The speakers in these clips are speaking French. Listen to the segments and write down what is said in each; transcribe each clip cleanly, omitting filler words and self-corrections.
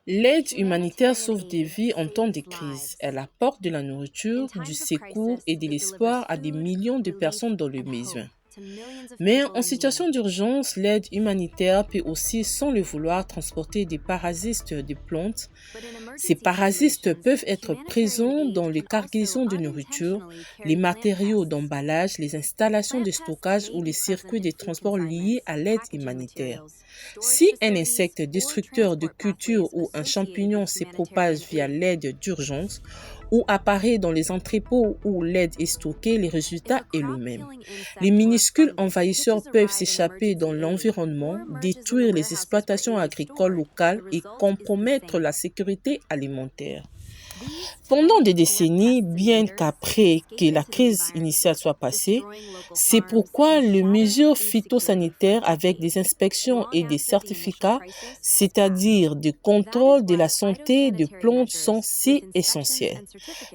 L'aide humanitaire sauve des vies en temps de crise. Elle apporte de la nourriture, du secours et de l'espoir à des millions de personnes dans le besoin. Mais en situation d'urgence, l'aide humanitaire peut aussi, sans le vouloir, transporter des parasites de plantes. Ces parasites peuvent être présents dans les cargaisons de nourriture, les matériaux d'emballage, les installations de stockage ou les circuits de transport liés à l'aide humanitaire. Si un insecte destructeur de culture ou un champignon se propage via l'aide d'urgence ou apparaît dans les entrepôts où l'aide est stockée, le résultat est le même. Les minuscules envahisseurs peuvent s'échapper dans l'environnement, détruire les exploitations agricoles locales et compromettre la sécurité alimentaire. Pendant des décennies, bien qu'après que la crise initiale soit passée, c'est pourquoi les mesures phytosanitaires avec des inspections et des certificats, c'est-à-dire du contrôle de la santé des plantes, sont si essentielles.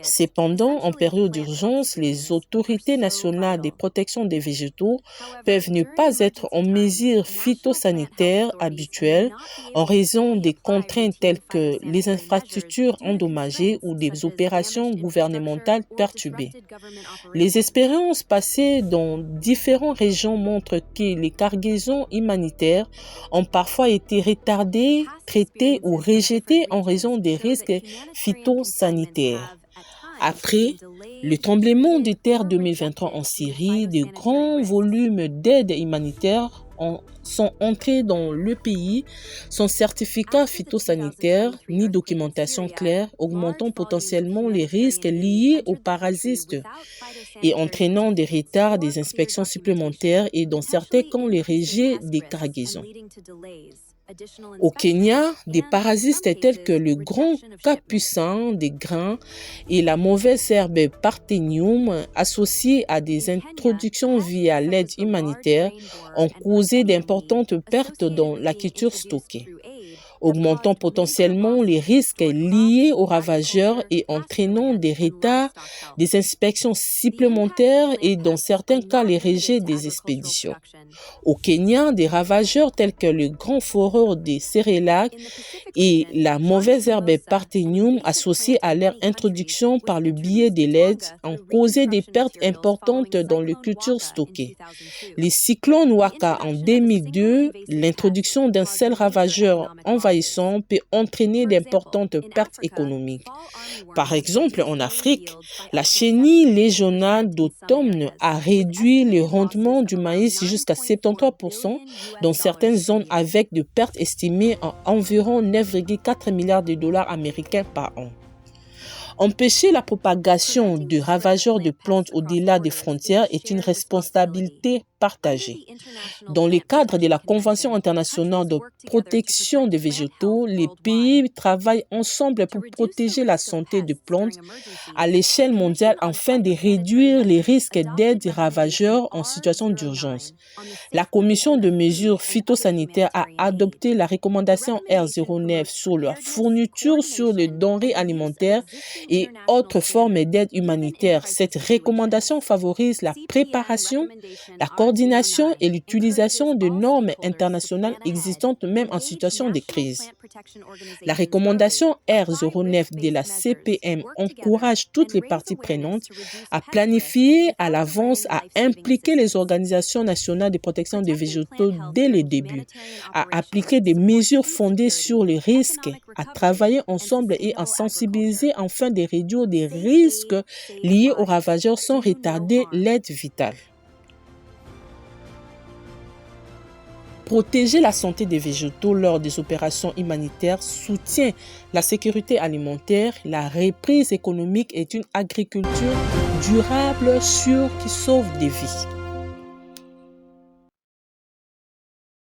Cependant, en période d'urgence, les autorités nationales de protection des végétaux peuvent ne pas être en mesures phytosanitaires habituelles en raison des contraintes telles que les infrastructures endommagées ou des opérations gouvernementales perturbées. Les expériences passées dans différentes régions montrent que les cargaisons humanitaires ont parfois été retardées, traitées ou rejetées en raison des risques phytosanitaires. Après le tremblement de terre 2023 en Syrie, de grands volumes d'aide humanitaire sont entrés dans le pays sans certificat phytosanitaire ni documentation claire, augmentant potentiellement les risques liés aux parasites et entraînant des retards, des inspections supplémentaires et dans certains cas les rejets des cargaisons. Au Kenya, des parasites tels que le grand capucin des grains et la mauvaise herbe Parthenium, associés à des introductions via l'aide humanitaire, ont causé d'importantes pertes dans la culture stockée, augmentant potentiellement les risques liés aux ravageurs et entraînant des retards, des inspections supplémentaires et dans certains cas les rejets des expéditions. Au Kenya, des ravageurs tels que le grand foreur des céréales et la mauvaise herbe Parthenium associée à leur introduction par le biais de l'aide ont causé des pertes importantes dans les cultures stockées. Les cyclones Waka en 2002, l'introduction d'un seul ravageur envahissant peut entraîner d'importantes pertes économiques. Par exemple, en Afrique, la chenille légionnaire d'automne a réduit le rendement du maïs jusqu'à 73% dans certaines zones avec des pertes estimées à environ 9,4 milliards de dollars américains par an. Empêcher la propagation de ravageurs de plantes au-delà des frontières est une responsabilité partagée. Dans le cadre de la Convention internationale de protection des végétaux, les pays travaillent ensemble pour protéger la santé des plantes à l'échelle mondiale afin de réduire les risques d'aide des ravageurs en situation d'urgence. La Commission de mesures phytosanitaires a adopté la recommandation R09 sur la fourniture sur les denrées alimentaires et autres formes d'aide humanitaire. Cette recommandation favorise la préparation, la coordination et l'utilisation de normes internationales existantes même en situation de crise. La recommandation R09 de la CPM encourage toutes les parties prenantes à planifier à l'avance, à impliquer les organisations nationales de protection des végétaux dès le début, à appliquer des mesures fondées sur les risques, à travailler ensemble et à sensibiliser afin de réduire des risques liés aux ravageurs sans retarder l'aide vitale. Protéger la santé des végétaux lors des opérations humanitaires soutient la sécurité alimentaire, la reprise économique et une agriculture durable, sûre qui sauve des vies.